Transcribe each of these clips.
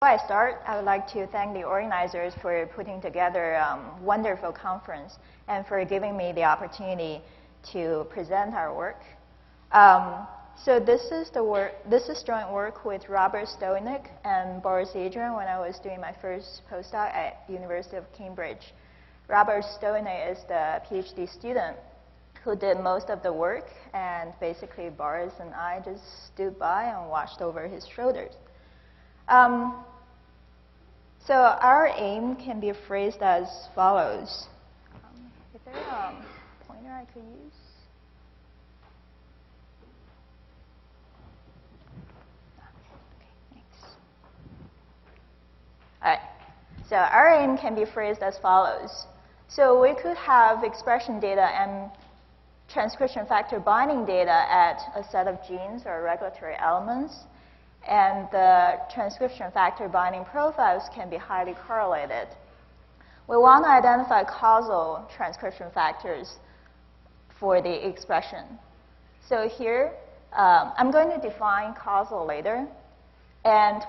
Before I start, I would like to thank the organizers for putting together a wonderful conference and for giving me the opportunity to present our work. So this is joint work with Robert Stoenig and Boris Adrian when I was doing my first postdoc at University of Cambridge. Robert Stoenig is the PhD student who did most of the work, and basically Boris and I just stood by and watched over his shoulders. So our aim can be phrased as follows. Is there a pointer I could use? Okay, thanks. All right. So our aim can be phrased as follows. So we could have expression data and transcription factor binding data at a set of genes or regulatory elements. And the transcription factor binding profiles can be highly correlated. We want to identify causal transcription factors for the expression. So here, I'm going to define causal later. And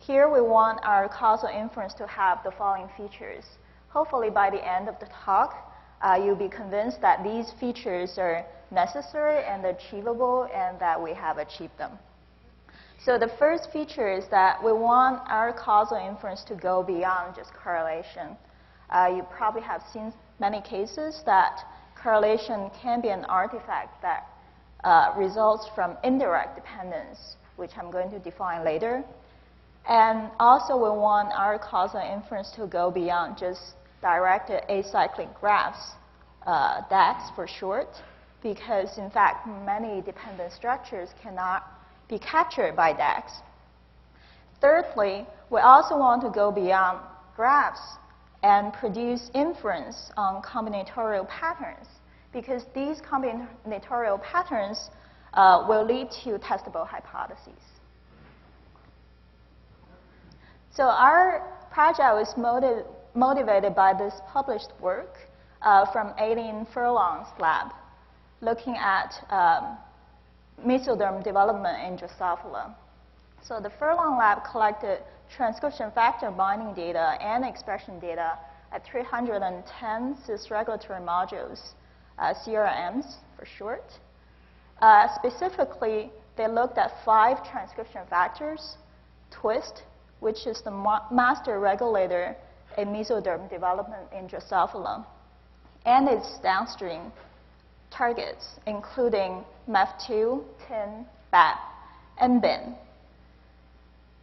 here we want our causal inference to have the following features. Hopefully by the end of the talk, you'll be convinced that these features are necessary and achievable and that we have achieved them. So the first feature is that we want our causal inference to go beyond just correlation. You probably have seen many cases that correlation can be an artifact that results from indirect dependence, which I'm going to define later. And also we want our causal inference to go beyond just directed acyclic graphs, DAGs for short, because in fact many dependent structures cannot be captured by DAGs. Thirdly, we also want to go beyond graphs and produce inference on combinatorial patterns, because these combinatorial patterns will lead to testable hypotheses. So our project was motivated by this published work from Aileen Furlong's lab, looking at mesoderm development in Drosophila. So the Furlong lab collected transcription factor binding data and expression data at 310 cis-regulatory modules, CRMs for short. Specifically, they looked at 5 transcription factors: twist, which is the master regulator in mesoderm development in Drosophila, and its downstream targets, including MEF2, TIN, BAP, and BIN.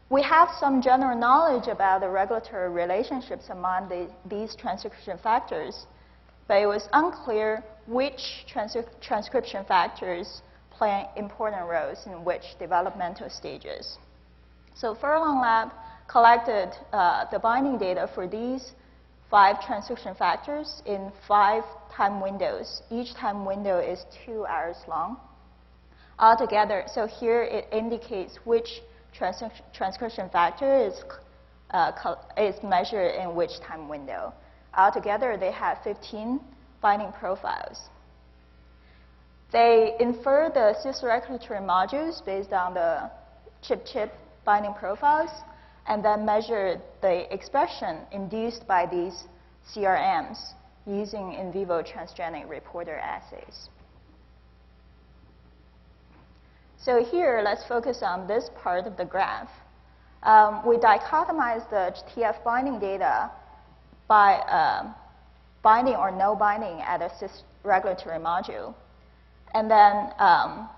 We have some general knowledge about the regulatory relationships among these transcription factors, but it was unclear which transcription factors play important roles in which developmental stages. So Furlong lab collected the binding data for these 5 transcription factors in 5 time windows. Each time window is 2 hours long. Altogether, so here it indicates which transcription factor is measured in which time window. Altogether, they have 15 binding profiles. They infer the cis-regulatory modules based on the chip-chip binding profiles, and then measure the expression induced by these CRMs using in vivo transgenic reporter assays. So here, let's focus on this part of the graph. We dichotomize the TF binding data by binding or no binding at a cis-regulatory module, and then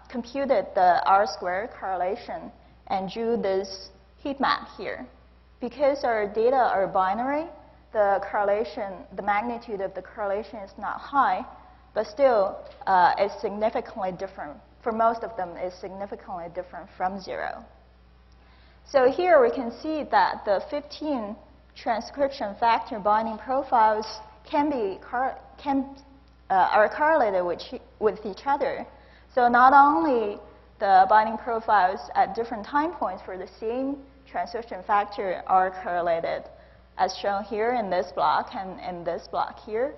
computed the R-squared correlation and drew this heat map here. Because our data are binary, the correlation, the magnitude of the correlation is not high, but still it's significantly different. For most of them, it's significantly different from 0. So here we can see that the 15 transcription factor binding profiles are correlated with each other. So not only the binding profiles at different time points for the same transcription factor are correlated, as shown here in this block and in this block here,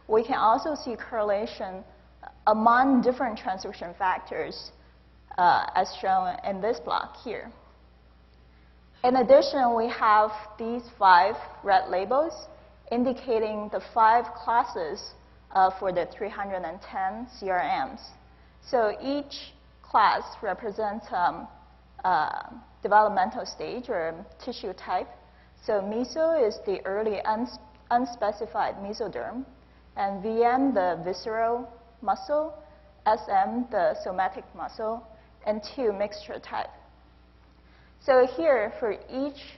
we can also see correlation among different transcription factors as shown in this block here. In addition, we have these 5 red labels indicating the 5 classes for the 310 CRMs. So each class represents developmental stage or tissue type. So meso is the early unspecified mesoderm, and VM the visceral muscle, SM the somatic muscle, and 2 mixture type. So here, for each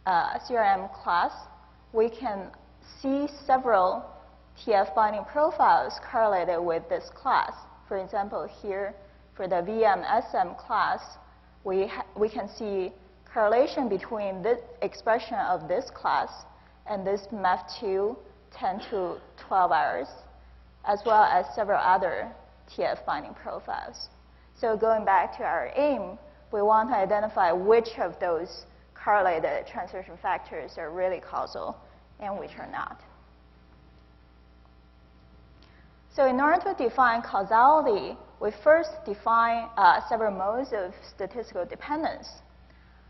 CRM class, we can see several TF binding profiles correlated with this class. For example, here, for the VM-SM class, we can see correlation between the expression of this class and this MEF2 10 to 12 hours, as well as several other TF binding profiles. So going back to our aim, we want to identify which of those correlated transcription factors are really causal and which are not. So in order to define causality, we first define several modes of statistical dependence.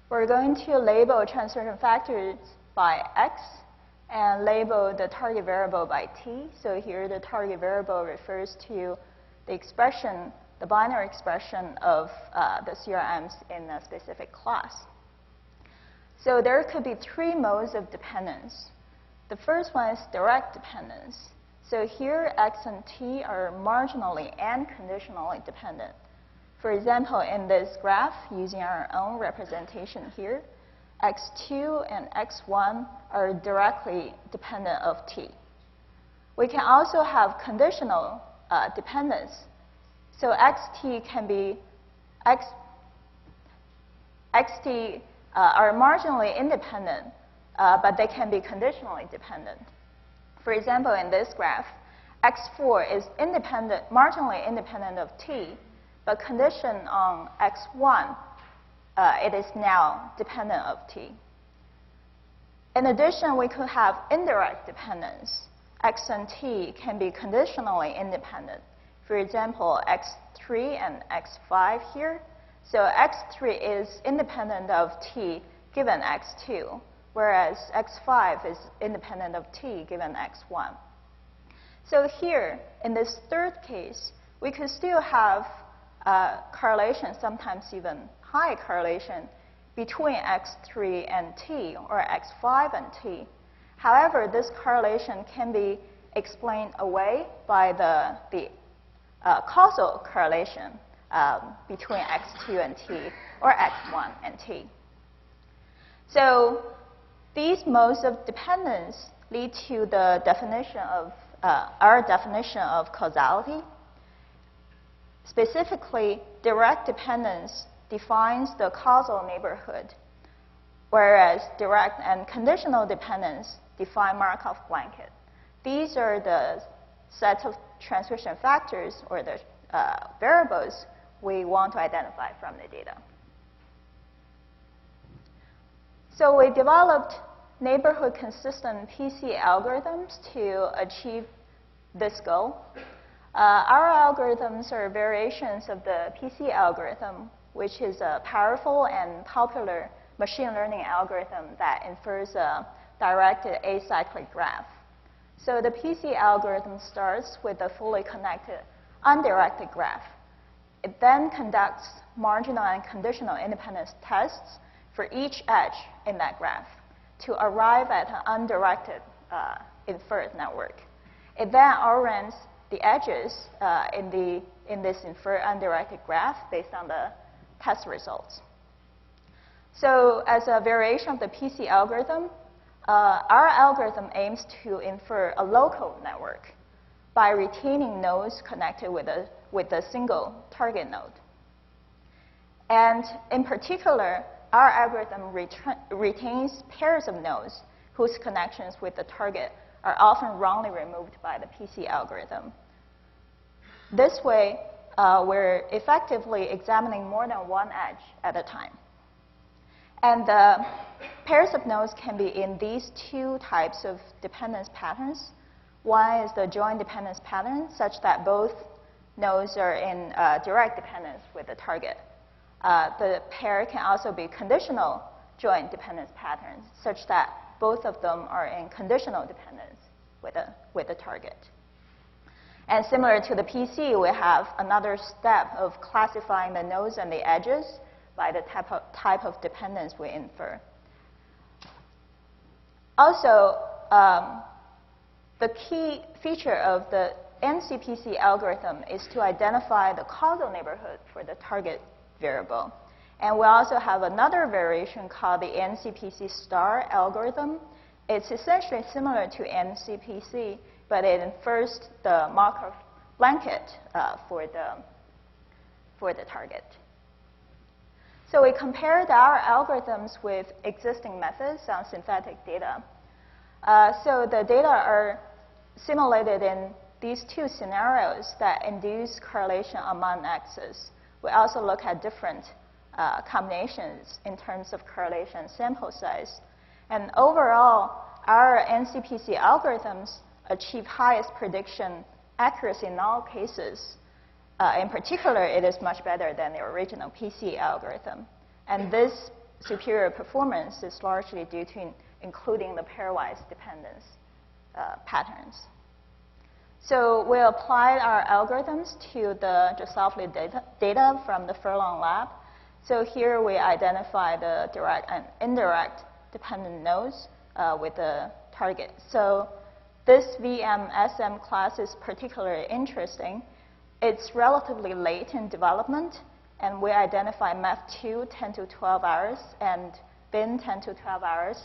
We're going to label transcription factors by X and label the target variable by T. So here the target variable refers to the expression, the binary expression of the CRMs in a specific class. So there could be 3 modes of dependence. The first one is direct dependence. So here X and T are marginally and conditionally dependent. For example, in this graph, using our own representation here, X2 and X1 are directly dependent of T. We can also have conditional dependence. So XT can be, XT are marginally independent, but they can be conditionally dependent. For example, in this graph, X4 is independent, marginally independent of T, but conditioned on X1, it is now dependent of T. In addition, we could have indirect dependence. X and T can be conditionally independent. For example, X3 and X5 here. So X3 is independent of T given X2, whereas X5 is independent of T given X1. So here, in this third case, we could still have correlation, sometimes even high correlation, between X3 and T or X5 and T. However, this correlation can be explained away by the causal correlation between X2 and T or X1 and T. So these modes of dependence lead to the definition of our definition of causality. Specifically, direct dependence defines the causal neighborhood, whereas direct and conditional dependence define Markov blanket. These are the sets of transcription factors or the variables we want to identify from the data. So we developed neighborhood consistent PC algorithms to achieve this goal. Our algorithms are variations of the PC algorithm, which is a powerful and popular machine learning algorithm that infers a directed acyclic graph. So the PC algorithm starts with a fully connected, undirected graph. It then conducts marginal and conditional independence tests for each edge in that graph to arrive at an undirected inferred network. It then orients the edges in this inferred undirected graph based on the test results. So as a variation of the PC algorithm, our algorithm aims to infer a local network by retaining nodes connected with a single target node. And in particular, our algorithm retains pairs of nodes whose connections with the target are often wrongly removed by the PC algorithm. This way, we're effectively examining more than one edge at a time. And the pairs of nodes can be in these 2 types of dependence patterns. One is the joint dependence pattern, such that both nodes are in direct dependence with the target. The pair can also be conditional joint dependence patterns, such that both of them are in conditional dependence with the target. And similar to the PC, we have another step of classifying the nodes and the edges by the type of dependence we infer. Also, the key feature of the NCPC algorithm is to identify the causal neighborhood for the target variable. And we also have another variation called the NCPC star algorithm. It's essentially similar to NCPC, but it infers the Markov blanket for the target. So we compared our algorithms with existing methods on synthetic data. So the data are simulated in these two scenarios that induce correlation among x's. We also look at different combinations in terms of correlation sample size. And overall, our NCPC algorithms achieve highest prediction accuracy in all cases. In particular, it is much better than the original PC algorithm. And this superior performance is largely due to including the pairwise dependence patterns. So we applied our algorithms to the Drosophila data from the Furlong lab. So here we identify the direct and indirect dependent nodes with the target. So this VM-SM class is particularly interesting. It's relatively late in development, and we identify MEF2 10 to 12 hours and bin 10 to 12 hours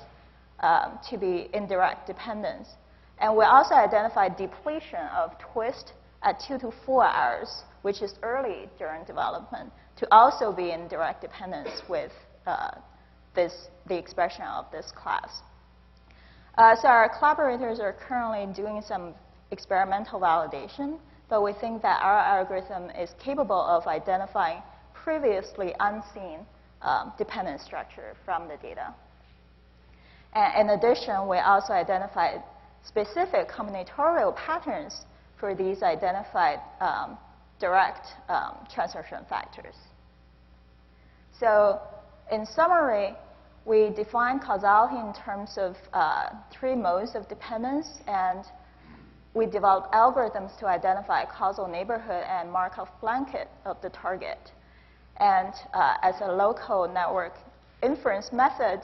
to be indirect dependence. And we also identify depletion of twist at 2 to 4 hours, which is early during development, to also be in direct dependence with the expression of this class. So our collaborators are currently doing some experimental validation, but we think that our algorithm is capable of identifying previously unseen dependent structure from the data. And in addition, we also identified specific combinatorial patterns for these identified direct transcription factors. So in summary, we define causality in terms of 3 modes of dependence, and we develop algorithms to identify causal neighborhood and Markov blanket of the target. And as a local network inference method,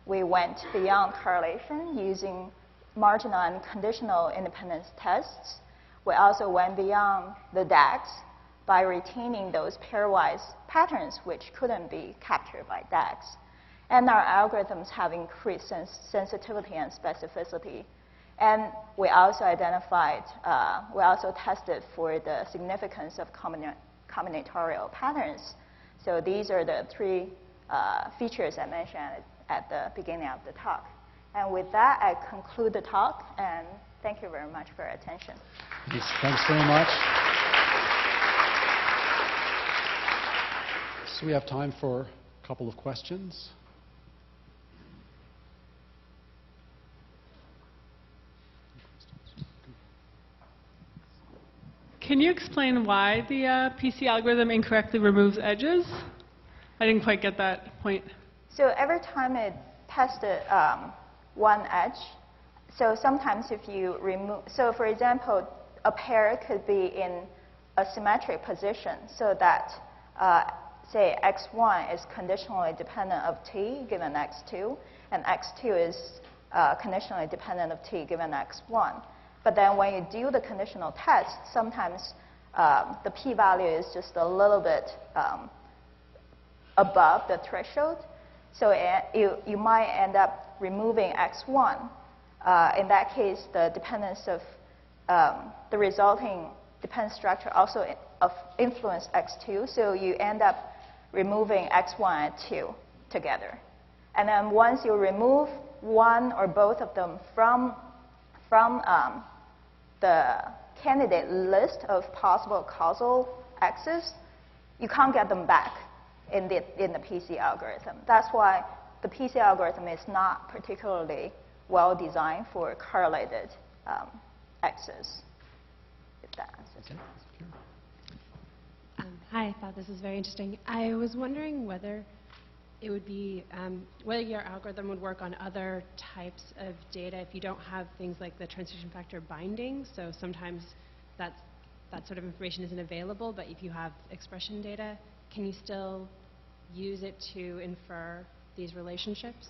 we went beyond correlation using marginal and conditional independence tests. We also went beyond the DAGs by retaining those pairwise patterns which couldn't be captured by DAGs. And our algorithms have increased sensitivity and specificity. And we also tested for the significance of combinatorial patterns. So these are the 3 features I mentioned at the beginning of the talk. And with that, I conclude the talk, and thank you very much for your attention. Thanks very much. So we have time for a couple of questions. Can you explain why the PC algorithm incorrectly removes edges? I didn't quite get that point. So every time it tested one edge, so sometimes if you remove, so for example, a pair could be in a symmetric position so that, say, x1 is conditionally dependent of t given x2, and x2 is conditionally dependent of t given x1. But then when you do the conditional test, sometimes the p-value is just a little bit above the threshold. So you might end up removing x1. In that case, the dependence of the resulting dependence structure also influence x2. So you end up removing x1 and 2 together. And then once you remove one or both of them from the candidate list of possible causal x's, you can't get them back in the PC algorithm. That's why the PC algorithm is not particularly well designed for correlated x's, if that answers. Hi, I thought this was very interesting. I was wondering whether it would be whether your algorithm would work on other types of data if you don't have things like the transcription factor binding. So sometimes that sort of information isn't available, but if you have expression data, can you still use it to infer these relationships?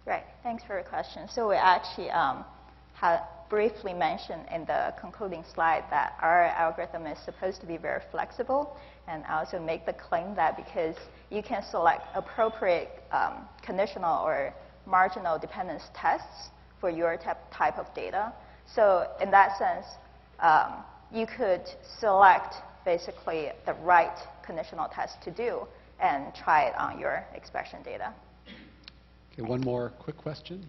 Right. Thanks for your question. So we actually had briefly mentioned in the concluding slide that our algorithm is supposed to be very flexible, and I also make the claim that because you can select appropriate conditional or marginal dependence tests for your type of data. So in that sense, you could select basically the right conditional test to do and try it on your expression data. Okay, one more quick question.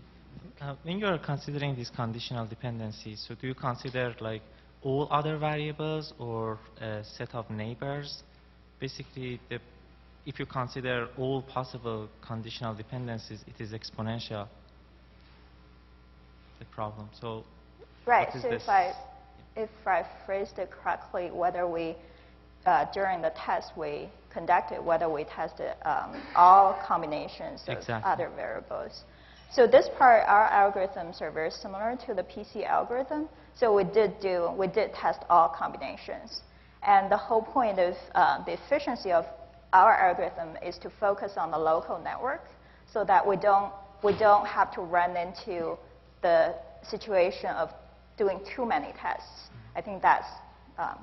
When you are considering these conditional dependencies, so do you consider like all other variables or a set of neighbors? Basically, if you consider all possible conditional dependencies, it is exponential, the problem. So right. What is So this? if I phrased it correctly, whether we during the test we conducted, whether we tested all combinations of Exactly. other variables. So this part, our algorithms are very similar to the PC algorithm. So we did test all combinations. And the whole point of the efficiency of our algorithm is to focus on the local network so that we don't have to run into the situation of doing too many tests. I think that's,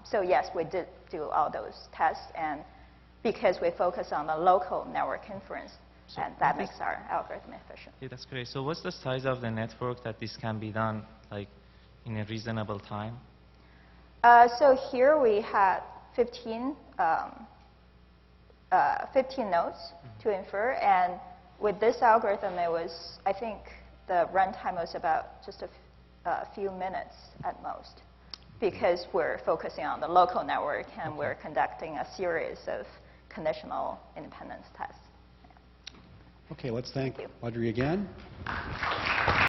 so yes, we did do all those tests, and because we focus on the local network inference, So and that makes our algorithm efficient. yeah, that's great. So what's the size of the network that this can be done like in a reasonable time? So here we had 15 nodes to infer, and with this algorithm, it was, I think, the runtime was about just a few minutes at most, because we're focusing on the local network and we're conducting a series of conditional independence tests. Okay, let's thank Thank you. Audrey again.